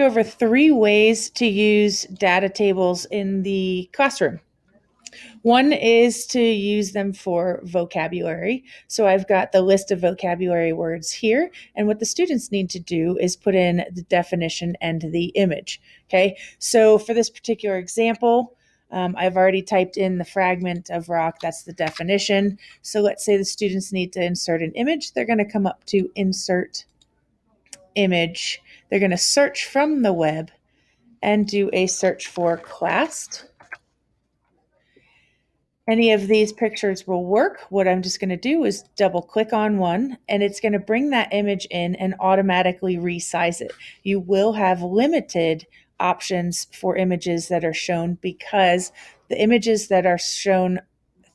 go over 3 ways to use data tables in the classroom. One is to use them for vocabulary. So I've got the list of vocabulary words here, and what the students need to do is put in the definition and the image. Okay, so for this particular example, I've already typed in the fragment of rock, that's the definition. So let's say the students need to insert an image. They're going to come up to insert image. They're going to search from the web and do a search for class. Any of these pictures will work. What I'm just going to do is double click on one, and it's going to bring that image in and automatically resize it. You will have limited options for images that are shown because the images that are shown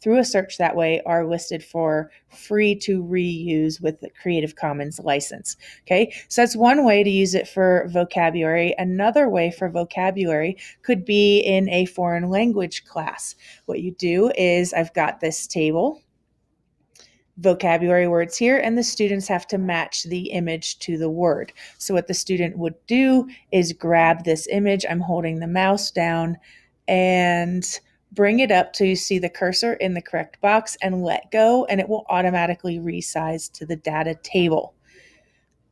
through a search that way are listed for free to reuse with the Creative Commons license. Okay, so that's one way to use it for vocabulary. Another way for vocabulary could be in a foreign language class. What you do is I've got this table, vocabulary words here, and the students have to match the image to the word. So what the student would do is grab this image. I'm holding the mouse down and bring it up till you see the cursor in the correct box and let go, and it will automatically resize to the data table.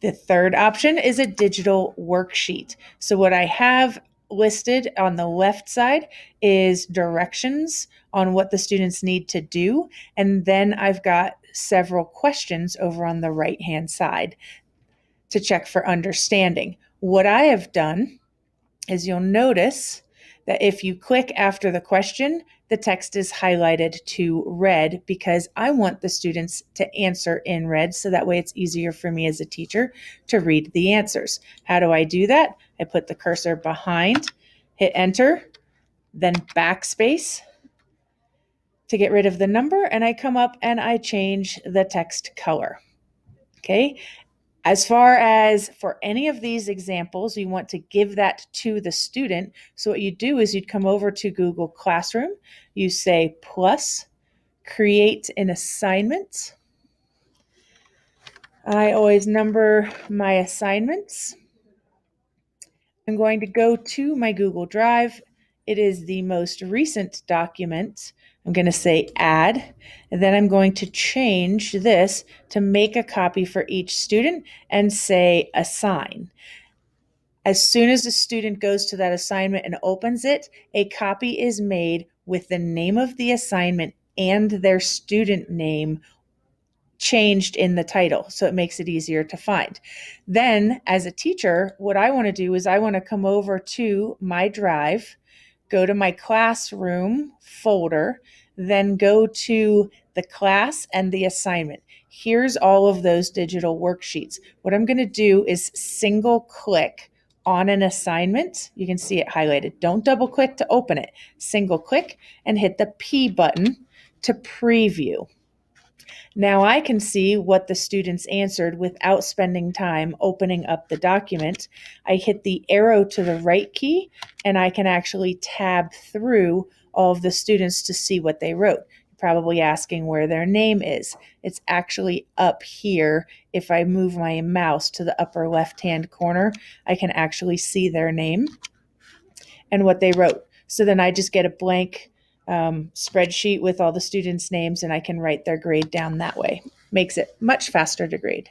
The third option is a digital worksheet. So what I have listed on the left side is directions on what the students need to do, and then I've got several questions over on the right-hand side to check for understanding. What I have done is you'll notice that if you click after the question, the text is highlighted to red because I want the students to answer in red, so that way it's easier for me as a teacher to read the answers. How do I do that? I put the cursor behind, hit enter, then backspace to get rid of the number, and I come up and I change the text color. Okay. As far as for any of these examples, you want to give that to the student. So what you do is you'd come over to Google Classroom, you say plus, create an assignment. I always number my assignments. I'm going to go to my Google Drive. It is the most recent document. I'm going to say add, and then I'm going to change this to make a copy for each student and say assign. As soon as the student goes to that assignment and opens it, a copy is made with the name of the assignment and their student name changed in the title, so it makes it easier to find. Then, as a teacher, what I want to do is I want to come over to my drive, go to my classroom folder, then go to the class and the assignment. Here's all of those digital worksheets. What I'm going to do is single click on an assignment. You can see it highlighted. Don't double click to open it. Single click and hit the P button to preview. Now I can see what the students answered without spending time opening up the document. I hit the arrow to the right key, and I can actually tab through all of the students to see what they wrote. You're probably asking where their name is. It's actually up here. If I move my mouse to the upper left-hand corner, I can actually see their name and what they wrote. So then I just get a blank spreadsheet with all the students' names, and I can write their grade down that way. Makes it much faster to grade.